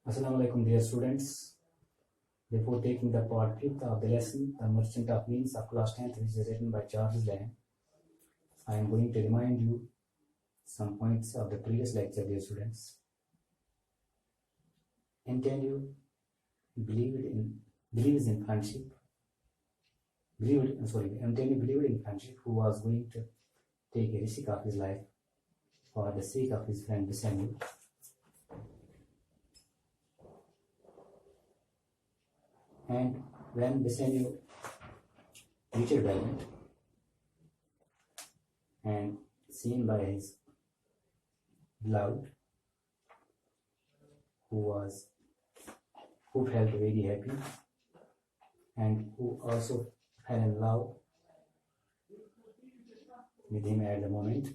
Assalamu alaikum, dear students. Before taking the part 5th of the lesson, The Merchant of Venice of class 10th, which is written by Charles Lamb, I am going to remind you some points of the previous lecture, dear students. Antonio believes in friendship. Antonio believed in friendship, who was going to take a risk of his life for the sake of his friend Bassanio. And when Bassanio reached Venice and seen by his beloved, who felt very happy and who also fell in love with him at the moment,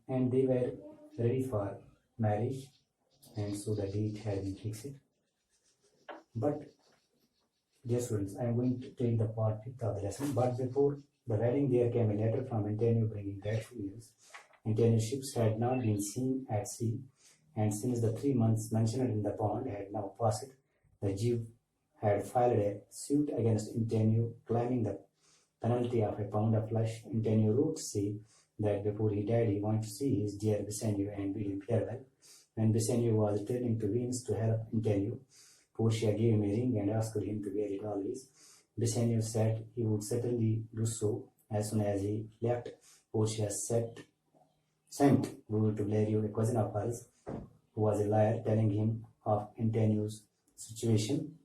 and they were ready for marriage, and so the date had been fixed. But dear students, I am going to take the part 5th of the lesson. But before the wedding, there came a letter from Antonio bringing dreadful news. Antonio's ships had not been seen at sea, and since the 3 months mentioned in the bond had now passed, the Jew had filed a suit against Antonio, claiming the penalty of a pound of flesh. Antonio wrote to say that before he died, he wanted to see his dear Bassanio and bid him farewell. When Bassanio was returning to Venice to help Antonio, Portia gave him a ring and asked him to wear it always. Bassanio said he would certainly do so. As soon as he left, Portia sent word to Valerio, a cousin of hers, who was a liar, telling him of Antonio's situation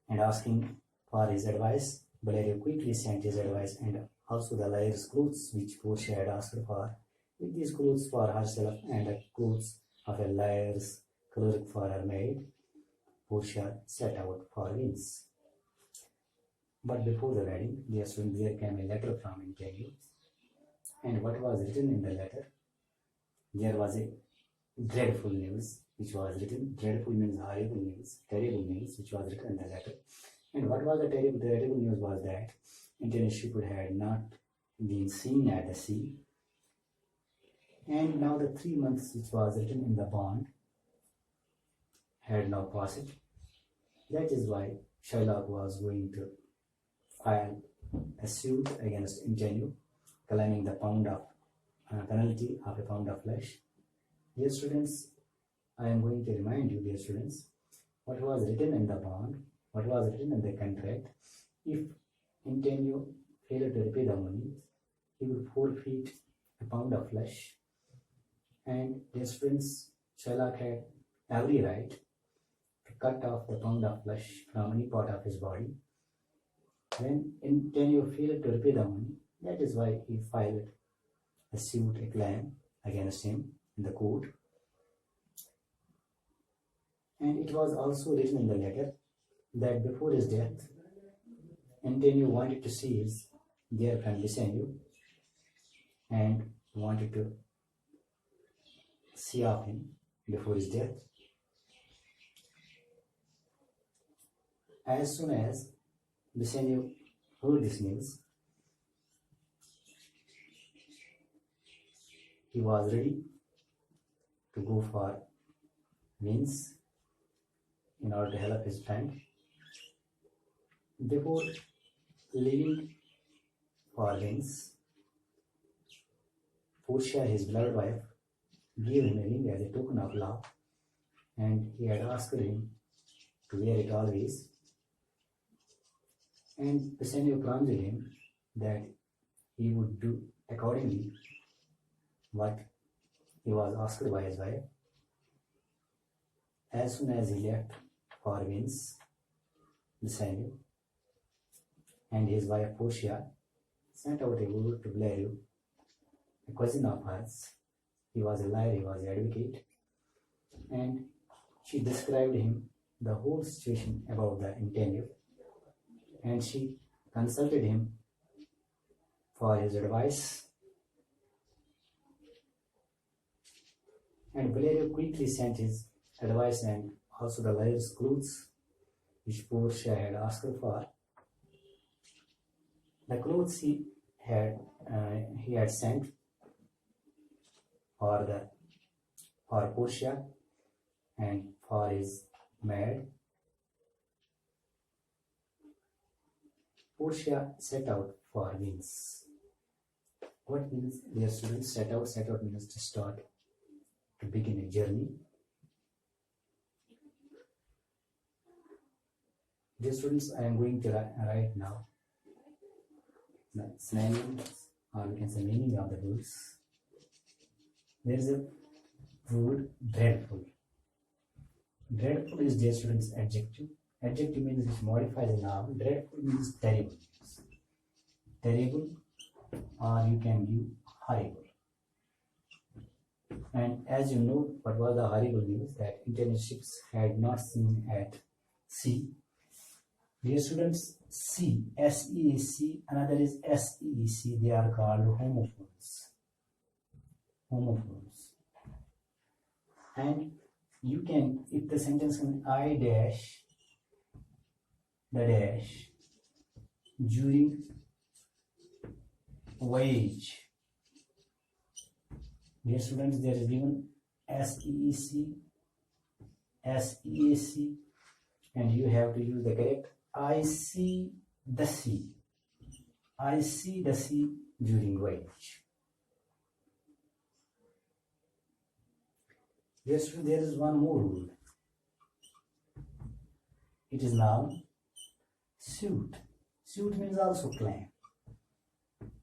and asking for his advice. Valerio quickly sent his advice and also the liar's clothes which Portia had asked for. With these clothes for herself and the clothes of a liar's clerk for her maid, Portia set out for Venice. But before the wedding, there came a letter from Antonio. And what was written in the letter? There was a dreadful news which was written. Dreadful means horrible news, terrible news which was written in the letter. And what was the terrible news was that Antonio's ship had not been seen at the sea. And now the 3 months which was written in the bond had now passed. That is why Shylock was going to file a suit against Antonio, claiming the penalty of a pound of flesh. Dear students, I am going to remind you, dear students, what was written in the bond, what was written in the contract. If Antonio failed to repay the money, he would forfeit a pound of flesh. And dear students, Shylock had every right to cut off the pound of flesh from any part of his body. When Antonio failed to repay the money, that is why he filed a suit, a claim against him in the court. And it was also written in the letter that before his death, Antonio wanted to see his dear friend Bassanio and wanted to see of him before his death. As soon as Bassanio heard this news, he was ready to go for Venice in order to help his friend. Before leaving for Venice, Portia, his beloved wife, gave him a ring as a token of love, and he had asked him to wear it always. And Bassanio promised him that he would do accordingly what he was asked by his wife. As soon as he left for Venice, Bassanio and his wife Portia sent out a word to Valerio, a cousin of hers. He was a liar, he was an advocate, and she described him the whole situation about the Antonio, and she consulted him for his advice. And Valerio quickly sent his advice and also the liar's clothes which Portia had asked for. The clothes he had sent or the for Portia, and for is mad. Portia set out for Venice. What means dear students set out? Set out means to start, to begin a journey. Dear students, I am going to write now the synonyms, or we can say meaning of the words. There is a word dreadful. Dreadful is, dear students, adjective. Adjective means it modifies a noun. Dreadful means terrible. Terrible, or you can give horrible. And as you know, what was the horrible news? That Italian ships had not seen at sea. Dear students, C, S-E-A-C, another is S-E-E-C, they are called homophones. Homophones. And you can, if the sentence can I dash, the dash, during voyage. Dear students, there is given S-E-E-C, S-E-A-C, and you have to use the correct I see the sea. I see the sea during voyage. Yes, there is one more rule. It is noun. Suit. Suit means also claim.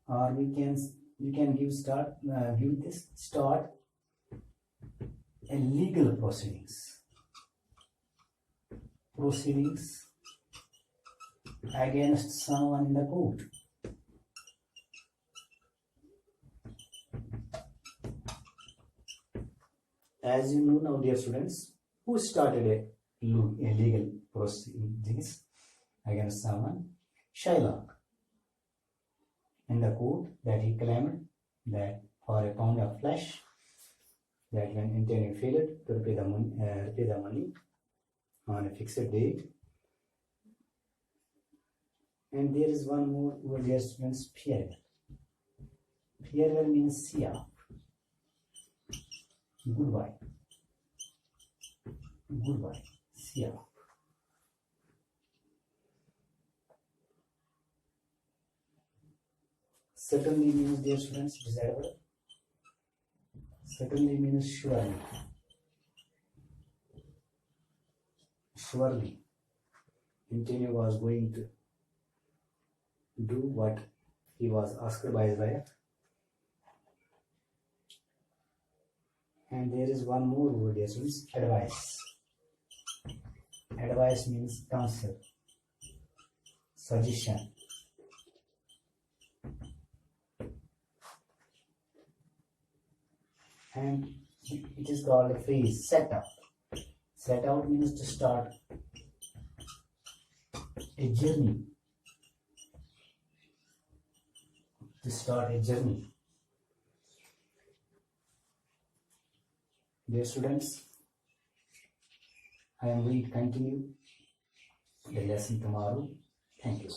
Or you can give this start a legal proceedings. Proceedings against someone in the court. As you know now, dear students, who started a legal proceedings against someone? Shylock. In the court, that he claimed that for a pound of flesh, that when Antonio failed to repay the money on a fixed date. And there is one more word, dear students, farewell. Farewell means see off. Goodbye. Goodbye. See off. Certainly means, dear students, desirable. Certainly means surely. Surely. Antonio was going to do what he was asked by his wife. And there is one more word, dear students, advice. Advice means counsel, suggestion. And it is called a phrase, set out. Set out means to start a journey. To start a journey. Dear students, I am going to continue the lesson tomorrow. Thank you.